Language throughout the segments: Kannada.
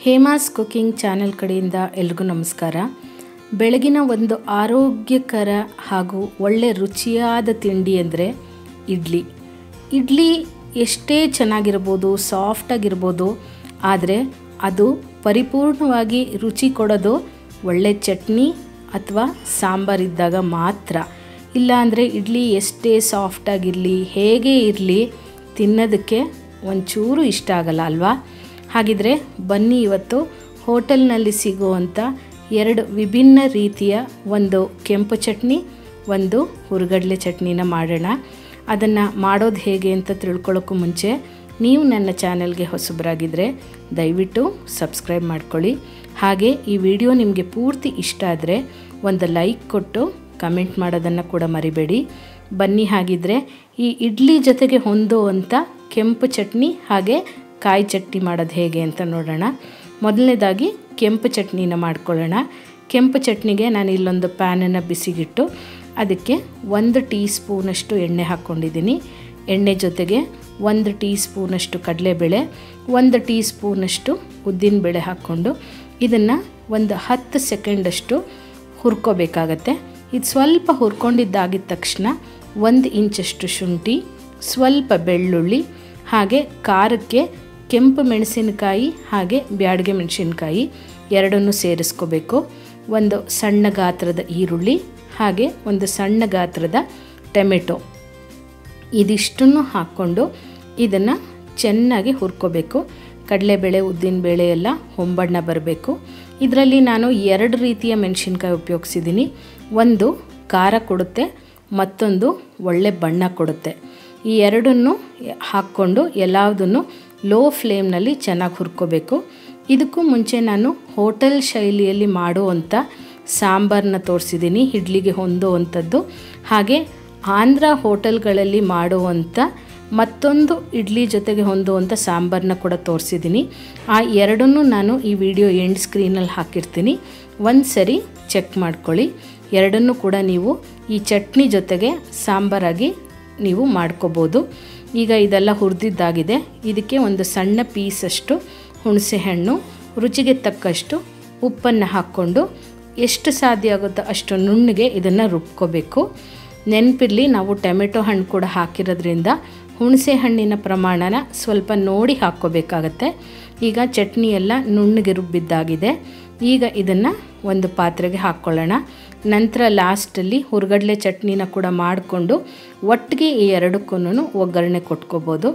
ಹೇಮಾಸ್ ಕುಕಿಂಗ್ ಚಾನೆಲ್ ಕಡೆಯಿಂದ ಎಲ್ರಿಗೂ ನಮಸ್ಕಾರ. ಬೆಳಗಿನ ಒಂದು ಆರೋಗ್ಯಕರ ಹಾಗೂ ಒಳ್ಳೆ ರುಚಿಯಾದ ತಿಂಡಿ ಅಂದರೆ ಇಡ್ಲಿ ಎಷ್ಟೇ ಚೆನ್ನಾಗಿರ್ಬೋದು, ಸಾಫ್ಟಾಗಿರ್ಬೋದು, ಆದರೆ ಅದು ಪರಿಪೂರ್ಣವಾಗಿ ರುಚಿ ಕೊಡೋದು ಒಳ್ಳೆ ಚಟ್ನಿ ಅಥವಾ ಸಾಂಬಾರಿದ್ದಾಗ ಮಾತ್ರ. ಇಲ್ಲಾಂದರೆ ಇಡ್ಲಿ ಎಷ್ಟೇ ಸಾಫ್ಟಾಗಿರಲಿ, ಹೇಗೆ ಇರಲಿ, ತಿನ್ನೋದಕ್ಕೆ ಒಂಚೂರು ಇಷ್ಟ ಆಗಲ್ಲ ಅಲ್ವಾ? ಹಾಗಿದ್ರೆ ಬನ್ನಿ ಇವತ್ತು ಹೋಟೆಲ್ನಲ್ಲಿ ಸಿಗುವಂಥ ಎರಡು ವಿಭಿನ್ನ ರೀತಿಯ ಒಂದು ಕೆಂಪು ಚಟ್ನಿ, ಒಂದು ಹುರುಗಡ್ಲೆ ಚಟ್ನಿನ ಮಾಡೋಣ. ಅದನ್ನು ಮಾಡೋದು ಹೇಗೆ ಅಂತ ತಿಳ್ಕೊಳ್ಳೋಕ್ಕೂ ಮುಂಚೆ ನೀವು ನನ್ನ ಚಾನೆಲ್ಗೆ ಹೊಸಬರಾಗಿದ್ದರೆ ದಯವಿಟ್ಟು ಸಬ್ಸ್ಕ್ರೈಬ್ ಮಾಡ್ಕೊಳ್ಳಿ. ಹಾಗೆ ಈ ವಿಡಿಯೋ ನಿಮಗೆ ಪೂರ್ತಿ ಇಷ್ಟ ಆದರೆ ಒಂದು ಲೈಕ್ ಕೊಟ್ಟು ಕಮೆಂಟ್ ಮಾಡೋದನ್ನು ಕೂಡ ಮರಿಬೇಡಿ. ಬನ್ನಿ ಹಾಗಿದ್ರೆ ಈ ಇಡ್ಲಿ ಜೊತೆಗೆ ಹೊಂದುವಂಥ ಕೆಂಪು ಚಟ್ನಿ ಹಾಗೆ ಕಾಯಿ ಚಟ್ನಿ ಮಾಡೋದು ಹೇಗೆ ಅಂತ ನೋಡೋಣ. ಮೊದಲನೇದಾಗಿ ಕೆಂಪು ಚಟ್ನಿನ ಮಾಡ್ಕೊಳ್ಳೋಣ. ಕೆಂಪು ಚಟ್ನಿಗೆ ನಾನು ಇಲ್ಲೊಂದು ಪ್ಯಾನನ್ನು ಬಿಸಿಗಿಟ್ಟು ಅದಕ್ಕೆ 1 ಟೀ ಸ್ಪೂನಷ್ಟು ಎಣ್ಣೆ ಹಾಕ್ಕೊಂಡಿದ್ದೀನಿ. ಎಣ್ಣೆ ಜೊತೆಗೆ 1 ಟೀ ಸ್ಪೂನಷ್ಟು ಕಡಲೆಬೇಳೆ, 1 ಟೀ ಸ್ಪೂನಷ್ಟು ಉದ್ದಿನಬೇಳೆ ಹಾಕ್ಕೊಂಡು ಇದನ್ನು ಒಂದು 10 ಸೆಕೆಂಡಷ್ಟು ಹುರ್ಕೋಬೇಕಾಗತ್ತೆ. ಇದು ಸ್ವಲ್ಪ ಹುರ್ಕೊಂಡಿದ್ದಾಗಿದ್ದ ತಕ್ಷಣ 1 ಇಂಚಷ್ಟು ಶುಂಠಿ, ಸ್ವಲ್ಪ ಬೆಳ್ಳುಳ್ಳಿ, ಹಾಗೆ ಖಾರಕ್ಕೆ ಕೆಂಪು ಮೆಣಸಿನಕಾಯಿ ಹಾಗೆ ಬ್ಯಾಡಗೆ ಮೆಣಸಿನಕಾಯಿ ಎರಡನ್ನೂ ಸೇರಿಸ್ಕೋಬೇಕು. ಒಂದು ಸಣ್ಣ ಗಾತ್ರದ ಈರುಳ್ಳಿ ಹಾಗೆ ಒಂದು ಸಣ್ಣ ಗಾತ್ರದ ಟೊಮೆಟೊ, ಇದಿಷ್ಟನ್ನು ಹಾಕ್ಕೊಂಡು ಇದನ್ನು ಚೆನ್ನಾಗಿ ಹುರ್ಕೋಬೇಕು. ಕಡಲೆಬೇಳೆ ಉದ್ದಿನಬೇಳೆ ಎಲ್ಲ ಹೊಂಬಣ್ಣ ಬರಬೇಕು. ಇದರಲ್ಲಿ ನಾನು 2 ರೀತಿಯ ಮೆಣಸಿನ್ಕಾಯಿ ಉಪಯೋಗಿಸಿದ್ದೀನಿ. ಒಂದು ಖಾರ ಕೊಡುತ್ತೆ, ಮತ್ತೊಂದು ಒಳ್ಳೆ ಬಣ್ಣ ಕೊಡುತ್ತೆ. ಈ ಎರಡನ್ನು ಹಾಕ್ಕೊಂಡು ಎಲ್ಲದನ್ನು ಲೋ ಫ್ಲೇಮ್ನಲ್ಲಿ ಚೆನ್ನಾಗಿ ಹುರ್ಕೋಬೇಕು. ಇದಕ್ಕೂ ಮುಂಚೆ ನಾನು ಹೋಟೆಲ್ ಶೈಲಿಯಲ್ಲಿ ಮಾಡುವಂಥ ಸಾಂಬಾರನ್ನ ತೋರಿಸಿದ್ದೀನಿ, ಇಡ್ಲಿಗೆ ಹೊಂದುವಂಥದ್ದು. ಹಾಗೆ ಆಂಧ್ರ ಹೋಟೆಲ್ಗಳಲ್ಲಿ ಮಾಡುವಂಥ ಮತ್ತೊಂದು ಇಡ್ಲಿ ಜೊತೆಗೆ ಹೊಂದುವಂಥ ಸಾಂಬಾರನ್ನ ಕೂಡ ತೋರಿಸಿದ್ದೀನಿ. ಆ ಎರಡನ್ನೂ ನಾನು ಈ ವಿಡಿಯೋ ಎಂಡ್ ಸ್ಕ್ರೀನಲ್ಲಿ ಹಾಕಿರ್ತೀನಿ, ಒಂದು ಸರಿ ಚೆಕ್ ಮಾಡ್ಕೊಳ್ಳಿ. ಎರಡನ್ನೂ ಕೂಡ ನೀವು ಈ ಚಟ್ನಿ ಜೊತೆಗೆ ಸಾಂಬಾರಾಗಿ ನೀವು ಮಾಡ್ಕೋಬೋದು. ಈಗ ಇದೆಲ್ಲ ಹುರಿದಿದ್ದಾಗಿದೆ. ಇದಕ್ಕೆ ಒಂದು ಸಣ್ಣ ಪೀಸಷ್ಟು ಹುಣಸೆ ಹಣ್ಣು, ರುಚಿಗೆ ತಕ್ಕಷ್ಟು ಉಪ್ಪನ್ನು ಹಾಕ್ಕೊಂಡು ಎಷ್ಟು ಸಾಧ್ಯ ಆಗುತ್ತೋ ಅಷ್ಟು ನುಣ್ಣಗೆ ಇದನ್ನು ರುಬ್ಕೋಬೇಕು. ನೆನಪಿರಲಿ, ನಾವು ಟೊಮೆಟೊ ಹಣ್ಣು ಕೂಡ ಹಾಕಿರೋದ್ರಿಂದ ಹುಣಸೆ ಹಣ್ಣಿನ ಪ್ರಮಾಣನ ಸ್ವಲ್ಪ ನೋಡಿ ಹಾಕ್ಕೋಬೇಕಾಗತ್ತೆ. ಈಗ ಚಟ್ನಿ ಎಲ್ಲ ನುಣ್ಣಗೆ ರುಬ್ಬಿದ್ದಾಗಿದೆ. ಈಗ ಇದನ್ನು ಒಂದು ಪಾತ್ರೆಗೆ ಹಾಕ್ಕೊಳ್ಳೋಣ. ನಂತರ ಲಾಸ್ಟಲ್ಲಿ ಹುರುಗಡ್ಲೆ ಚಟ್ನಿನ ಕೂಡ ಮಾಡಿಕೊಂಡು ಒಟ್ಟಿಗೆ ಈ ಎರಡಕ್ಕೂ ಒಗ್ಗರಣೆ ಕೊಟ್ಕೋಬೋದು.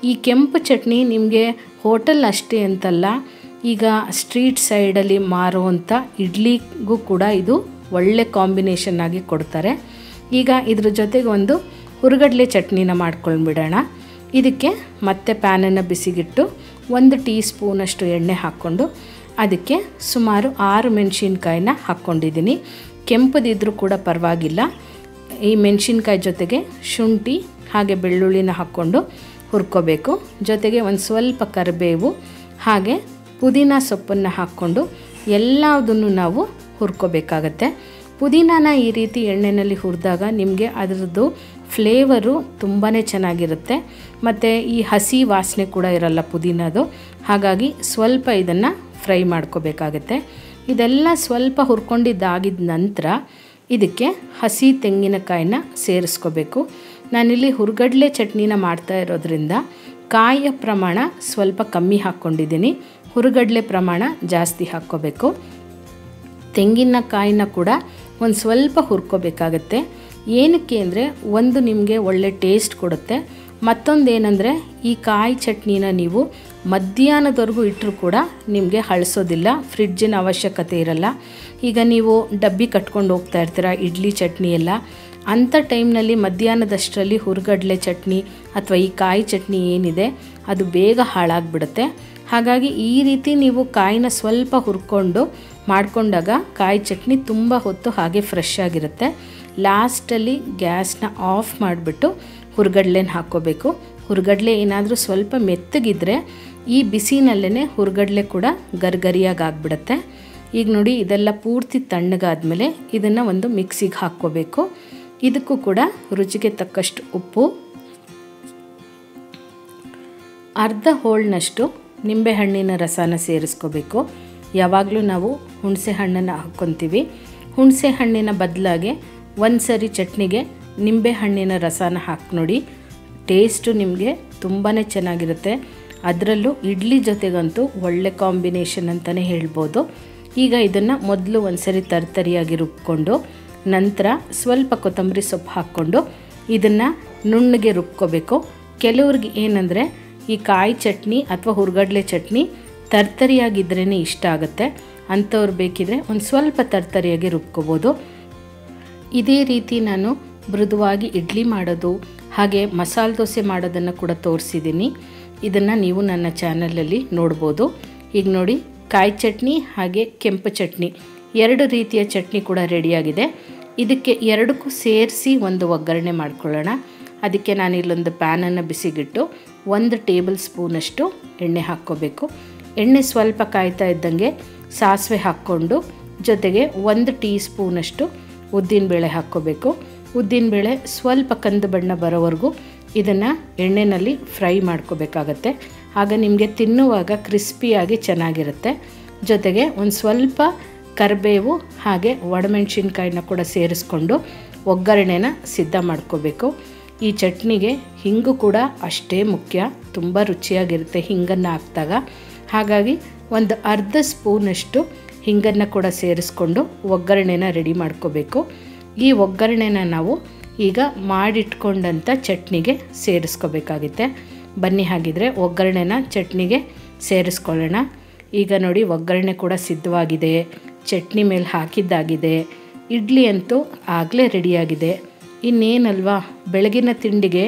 ಈ ಕೆಂಪು ಚಟ್ನಿ ನಿಮಗೆ ಹೋಟೆಲ್ ಅಷ್ಟೇ ಅಂತಲ್ಲ, ಈಗ ಸ್ಟ್ರೀಟ್ ಸೈಡಲ್ಲಿ ಮಾರುವಂಥ ಇಡ್ಲಿಗೂ ಕೂಡ ಇದು ಒಳ್ಳೆ ಕಾಂಬಿನೇಷನ್ ಆಗಿ ಕೊಡ್ತಾರೆ. ಈಗ ಇದ್ರ ಜೊತೆಗೆ ಒಂದು ಹುರುಗಡ್ಲೆ ಚಟ್ನಿನ ಮಾಡ್ಕೊಂಡ್ಬಿಡೋಣ. ಇದಕ್ಕೆ ಮತ್ತೆ ಪ್ಯಾನನ್ನು ಬಿಸಿಗಿಟ್ಟು 1 ಟೀ ಸ್ಪೂನಷ್ಟು ಎಣ್ಣೆ ಹಾಕ್ಕೊಂಡು ಅದಕ್ಕೆ ಸುಮಾರು 6 ಮೆಣಸಿನ್ಕಾಯಿನ ಹಾಕ್ಕೊಂಡಿದ್ದೀನಿ. ಕೆಂಪದಿದ್ರೂ ಕೂಡ ಪರವಾಗಿಲ್ಲ. ಈ ಮೆಣಸಿನ್ಕಾಯಿ ಜೊತೆಗೆ ಶುಂಠಿ ಹಾಗೆ ಬೆಳ್ಳುಳ್ಳಿನ ಹಾಕ್ಕೊಂಡು ಹುರ್ಕೋಬೇಕು. ಜೊತೆಗೆ ಒಂದು ಸ್ವಲ್ಪ ಕರಿಬೇವು ಹಾಗೆ ಪುದೀನ ಸೊಪ್ಪನ್ನು ಹಾಕ್ಕೊಂಡು ಎಲ್ಲದನ್ನು ನಾವು ಹುರ್ಕೋಬೇಕಾಗತ್ತೆ. ಪುದೀನಾನ ಈ ರೀತಿ ಎಣ್ಣೆಯಲ್ಲಿ ಹುರಿದಾಗ ನಿಮಗೆ ಅದರದ್ದು ಫ್ಲೇವರು ತುಂಬಾ ಚೆನ್ನಾಗಿರುತ್ತೆ. ಮತ್ತು ಈ ಹಸಿ ವಾಸನೆ ಕೂಡ ಇರಲ್ಲ ಪುದೀನದು. ಹಾಗಾಗಿ ಸ್ವಲ್ಪ ಇದನ್ನು ಫ್ರೈ ಮಾಡ್ಕೋಬೇಕಾಗತ್ತೆ. ಇದೆಲ್ಲ ಸ್ವಲ್ಪ ಹುರ್ಕೊಂಡಿದ್ದಾಗಿದ್ದ ನಂತರ ಇದಕ್ಕೆ ಹಸಿ ತೆಂಗಿನಕಾಯಿನ ಸೇರಿಸ್ಕೋಬೇಕು. ನಾನಿಲ್ಲಿ ಹುರುಗಡ್ಲೆ ಚಟ್ನಿನ ಮಾಡ್ತಾ ಇರೋದ್ರಿಂದ ಕಾಯಿಯ ಪ್ರಮಾಣ ಸ್ವಲ್ಪ ಕಮ್ಮಿ ಹಾಕ್ಕೊಂಡಿದ್ದೀನಿ, ಹುರುಗಡ್ಲೆ ಪ್ರಮಾಣ ಜಾಸ್ತಿ ಹಾಕ್ಕೋಬೇಕು. ತೆಂಗಿನಕಾಯಿನ ಕೂಡ ಒಂದು ಸ್ವಲ್ಪ ಹುರ್ಕೋಬೇಕಾಗತ್ತೆ. ಏನಕ್ಕೆ ಅಂದರೆ ಒಂದು ನಿಮಗೆ ಒಳ್ಳೆ ಟೇಸ್ಟ್ ಕೊಡುತ್ತೆ, ಮತ್ತೊಂದೇನೆಂದರೆ ಈ ಕಾಯಿ ಚಟ್ನಿನ ನೀವು ಮಧ್ಯಾಹ್ನದವರೆಗೂ ಇಟ್ಟರೂ ಕೂಡ ನಿಮಗೆ ಹಳಸೋದಿಲ್ಲ, ಫ್ರಿಡ್ಜಿನ ಅವಶ್ಯಕತೆ ಇರಲ್ಲ. ಈಗ ನೀವು ಡಬ್ಬಿ ಕಟ್ಕೊಂಡು ಹೋಗ್ತಾ ಇರ್ತೀರ ಇಡ್ಲಿ ಚಟ್ನಿ ಎಲ್ಲ, ಅಂಥ ಟೈಮ್ನಲ್ಲಿ ಮಧ್ಯಾಹ್ನದಷ್ಟರಲ್ಲಿ ಹುರುಗಡ್ಲೆ ಚಟ್ನಿ ಅಥವಾ ಈ ಕಾಯಿ ಚಟ್ನಿ ಏನಿದೆ ಅದು ಬೇಗ ಹಾಳಾಗಿಬಿಡುತ್ತೆ. ಹಾಗಾಗಿ ಈ ರೀತಿ ನೀವು ಕಾಯಿನ ಸ್ವಲ್ಪ ಹುರ್ಕೊಂಡು ಮಾಡಿಕೊಂಡಾಗ ಕಾಯಿ ಚಟ್ನಿ ತುಂಬ ಹೊತ್ತು ಹಾಗೆ ಫ್ರೆಶ್ ಆಗಿರುತ್ತೆ. ಲಾಸ್ಟಲ್ಲಿ ಗ್ಯಾಸ್ನ ಆಫ್ ಮಾಡಿಬಿಟ್ಟು ಹುರುಗಡ್ಲೆನ ಹಾಕ್ಕೋಬೇಕು. ಹುರುಗಡ್ಲೆ ಏನಾದರೂ ಸ್ವಲ್ಪ ಮೆತ್ತಗಿದ್ರೆ ಈ ಬಿಸಿನಲ್ಲೇ ಹುರುಗಡ್ಲೆ ಕೂಡ ಗರಿಗರಿಯಾಗಿ ಆಗಿಬಿಡುತ್ತೆ. ಈಗ ನೋಡಿ, ಇದೆಲ್ಲ ಪೂರ್ತಿ ತಣ್ಣಗಾದ್ಮೇಲೆ ಇದನ್ನು ಒಂದು ಮಿಕ್ಸಿಗೆ ಹಾಕ್ಕೋಬೇಕು. ಇದಕ್ಕೂ ಕೂಡ ರುಚಿಗೆ ತಕ್ಕಷ್ಟು ಉಪ್ಪು, ಅರ್ಧ ಹೋಳ್ನಷ್ಟು ನಿಂಬೆಹಣ್ಣಿನ ರಸನ ಸೇರಿಸ್ಕೋಬೇಕು. ಯಾವಾಗಲೂ ನಾವು ಹುಣಸೆ ಹಣ್ಣನ್ನು ಹಾಕ್ಕೊತೀವಿ. ಹುಣಸೆ ಹಣ್ಣಿನ ಬದಲಾಗಿ ಒಂದು ಸರಿ ಚಟ್ನಿಗೆ ನಿಂಬೆಹಣ್ಣಿನ ರಸನ ಹಾಕಿ ನೋಡಿ, ಟೇಸ್ಟು ನಿಮಗೆ ತುಂಬಾ ಚೆನ್ನಾಗಿರುತ್ತೆ. ಅದರಲ್ಲೂ ಇಡ್ಲಿ ಜೊತೆಗಂತೂ ಒಳ್ಳೆ ಕಾಂಬಿನೇಷನ್ ಅಂತಲೇ ಹೇಳ್ಬೋದು. ಈಗ ಇದನ್ನು ಮೊದಲು ಒಂದು ಸರಿ ತರ್ತರಿಯಾಗಿ ರುಬ್ಕೊಂಡು ನಂತರ ಸ್ವಲ್ಪ ಕೊತ್ತಂಬರಿ ಸೊಪ್ಪು ಹಾಕ್ಕೊಂಡು ಇದನ್ನು ನುಣ್ಣಗೆ ರುಬ್ಕೋಬೇಕು. ಕೆಲವ್ರಿಗೆ ಏನಂದರೆ ಈ ಕಾಯಿ ಚಟ್ನಿ ಅಥವಾ ಹುರ್ಗಡ್ಲೆ ಚಟ್ನಿ ತರ್ತರಿಯಾಗಿದ್ರೇ ಇಷ್ಟ ಆಗುತ್ತೆ. ಅಂಥವ್ರು ಬೇಕಿದ್ರೆ ಒಂದು ಸ್ವಲ್ಪ ತರ್ತರಿಯಾಗಿ ರುಬ್ಕೋಬೋದು. ಇದೇ ರೀತಿ ನಾನು ಮೃದುವಾಗಿ ಇಡ್ಲಿ ಮಾಡೋದು ಹಾಗೆ ಮಸಾಲೆ ದೋಸೆ ಮಾಡೋದನ್ನು ಕೂಡ ತೋರಿಸಿದ್ದೀನಿ. ಇದನ್ನು ನೀವು ನನ್ನ ಚಾನಲಲ್ಲಿ ನೋಡ್ಬೋದು. ಈಗ ನೋಡಿ, ಕಾಯಿ ಚಟ್ನಿ ಹಾಗೆ ಕೆಂಪು ಚಟ್ನಿ 2 ರೀತಿಯ ಚಟ್ನಿ ಕೂಡ ರೆಡಿಯಾಗಿದೆ. ಇದಕ್ಕೆ ಎರಡಕ್ಕೂ ಸೇರಿಸಿ ಒಂದು ಒಗ್ಗರಣೆ ಮಾಡ್ಕೊಳ್ಳೋಣ. ಅದಕ್ಕೆ ನಾನು ಇಲ್ಲೊಂದು ಪ್ಯಾನನ್ನು ಬಿಸಿಗಿಟ್ಟು 1 ಟೇಬಲ್ ಸ್ಪೂನಷ್ಟು ಎಣ್ಣೆ ಹಾಕ್ಕೋಬೇಕು. ಎಣ್ಣೆ ಸ್ವಲ್ಪ ಕಾಯ್ತಾ ಇದ್ದಂಗೆ ಸಾಸಿವೆ ಹಾಕ್ಕೊಂಡು ಜೊತೆಗೆ 1 ಟೀ ಸ್ಪೂನಷ್ಟು ಉದ್ದಿನಬೇಳೆ ಹಾಕ್ಕೋಬೇಕು. ಉದ್ದಿನಬೇಳೆ ಸ್ವಲ್ಪ ಕಂದು ಬಣ್ಣ ಬರೋವರೆಗೂ ಇದನ್ನು ಎಣ್ಣೆಯಲ್ಲಿ ಫ್ರೈ ಮಾಡ್ಕೋಬೇಕಾಗತ್ತೆ. ಆಗ ನಿಮಗೆ ತಿನ್ನುವಾಗ ಕ್ರಿಸ್ಪಿಯಾಗಿ ಚೆನ್ನಾಗಿರುತ್ತೆ. ಜೊತೆಗೆ ಒಂದು ಸ್ವಲ್ಪ ಕರಿಬೇವು ಹಾಗೆ ಒಣಮೆಣಸಿನ್ಕಾಯಿನ ಕೂಡ ಸೇರಿಸ್ಕೊಂಡು ಒಗ್ಗರಣೆನ ಸಿದ್ಧ ಮಾಡ್ಕೋಬೇಕು. ಈ ಚಟ್ನಿಗೆ ಹಿಂಗು ಕೂಡ ಅಷ್ಟೇ ಮುಖ್ಯ, ತುಂಬ ರುಚಿಯಾಗಿರುತ್ತೆ ಹಿಂಗನ್ನು ಹಾಕಿದಾಗ. ಹಾಗಾಗಿ ಒಂದು ಅರ್ಧ ಸ್ಪೂನಷ್ಟು ಹಿಂಗನ್ನು ಕೂಡ ಸೇರಿಸ್ಕೊಂಡು ಒಗ್ಗರಣೆನ ರೆಡಿ ಮಾಡ್ಕೋಬೇಕು. ಈ ಒಗ್ಗರಣೆನ ನಾವು ಈಗ ಮಾಡಿಟ್ಕೊಂಡಂಥ ಚಟ್ನಿಗೆ ಸೇರಿಸ್ಕೋಬೇಕಾಗುತ್ತೆ. ಬನ್ನಿ ಹಾಗಿದ್ರೆ ಒಗ್ಗರಣೆನ ಚಟ್ನಿಗೆ ಸೇರಿಸ್ಕೊಳ್ಳೋಣ. ಈಗ ನೋಡಿ, ಒಗ್ಗರಣೆ ಕೂಡ ಸಿದ್ಧವಾಗಿದೆ, ಚಟ್ನಿ ಮೇಲೆ ಹಾಕಿದ್ದಾಗಿದೆ, ಇಡ್ಲಿ ಅಂತೂ ಆಗಲೇ ರೆಡಿಯಾಗಿದೆ. ಇನ್ನೇನಲ್ವಾ, ಬೆಳಗಿನ ತಿಂಡಿಗೆ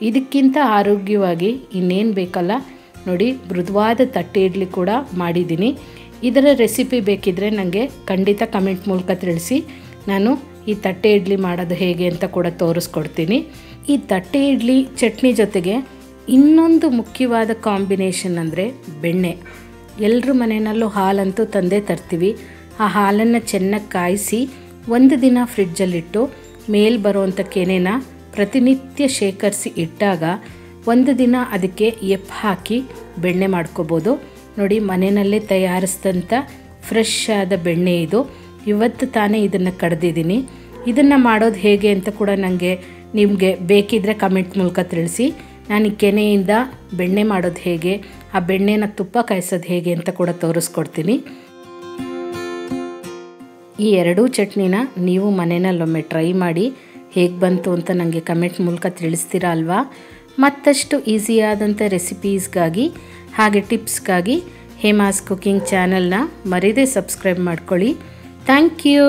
ಇದಕ್ಕಿಂತ ಆರೋಗ್ಯವಾಗಿ ಇನ್ನೇನು ಬೇಕಲ್ಲ. ನೋಡಿ, ಮೃದುವಾದ ತಟ್ಟೆ ಇಡ್ಲಿ ಕೂಡ ಮಾಡಿದ್ದೀನಿ. ಇದರ ರೆಸಿಪಿ ಬೇಕಿದ್ದರೆ ನನಗೆ ಖಂಡಿತ ಕಮೆಂಟ್ ಮೂಲಕ ತಿಳಿಸಿ. ನಾನು ಈ ತಟ್ಟೆ ಇಡ್ಲಿ ಮಾಡೋದು ಹೇಗೆ ಅಂತ ಕೂಡ ತೋರಿಸ್ಕೊಡ್ತೀನಿ. ಈ ತಟ್ಟೆ ಇಡ್ಲಿ ಚಟ್ನಿ ಜೊತೆಗೆ ಇನ್ನೊಂದು ಮುಖ್ಯವಾದ ಕಾಂಬಿನೇಷನ್ ಅಂದರೆ ಬೆಣ್ಣೆ. ಎಲ್ಲರ ಮನೆಯಲ್ಲೂ ಹಾಲಂತೂ ತಂದೇ ತರ್ತೀವಿ. ಆ ಹಾಲನ್ನು ಚೆನ್ನಾಗಿ ಕಾಯಿಸಿ 1 ದಿನ ಫ್ರಿಡ್ಜಲ್ಲಿಟ್ಟು ಮೇಲೆ ಬರುವಂಥ ಕೆನೆನ ಪ್ರತಿನಿತ್ಯ ಶೇಖರಿಸಿ ಇಟ್ಟಾಗ 1 ದಿನ ಅದಕ್ಕೆ ಎಪ್ಪು ಹಾಕಿ ಬೆಣ್ಣೆ ಮಾಡ್ಕೋಬೋದು. ನೋಡಿ, ಮನೆಯಲ್ಲೇ ತಯಾರಿಸಿದಂಥ ಫ್ರೆಶ್ ಆದ ಬೆಣ್ಣೆ ಇದು. ಇವತ್ತು ತಾನೇ ಇದನ್ನು ಕಡ್ದಿದ್ದೀನಿ. ಇದನ್ನು ಮಾಡೋದು ಹೇಗೆ ಅಂತ ಕೂಡ ನನಗೆ ನಿಮಗೆ ಬೇಕಿದ್ದರೆ ಕಮೆಂಟ್ ಮೂಲಕ ತಿಳಿಸಿ. ನಾನು ಈ ಕೆನೆಯಿಂದ ಬೆಣ್ಣೆ ಮಾಡೋದು ಹೇಗೆ, ಆ ಬೆಣ್ಣೆನ ತುಪ್ಪ ಕಾಯಿಸೋದು ಹೇಗೆ ಅಂತ ಕೂಡ ತೋರಿಸ್ಕೊಡ್ತೀನಿ. ಈ ಎರಡೂ ಚಟ್ನಿನ ನೀವು ಮನೆಯಲ್ಲೊಮ್ಮೆ ಟ್ರೈ ಮಾಡಿ ಹೇಗೆ ಬಂತು ಅಂತ ನನಗೆ ಕಮೆಂಟ್ ಮೂಲಕ ತಿಳಿಸ್ತೀರಾ ಅಲ್ವಾ. ಮತ್ತಷ್ಟು ಈಸಿಯಾದಂಥ ರೆಸಿಪೀಸ್ಗಾಗಿ ಹಾಗೆ ಟಿಪ್ಸ್ಗಾಗಿ ಹೇಮಾಸ್ ಕುಕಿಂಗ್ ಚಾನಲ್ನ ಮರೀದೇ ಸಬ್ಸ್ಕ್ರೈಬ್ ಮಾಡ್ಕೊಳ್ಳಿ. Thank you.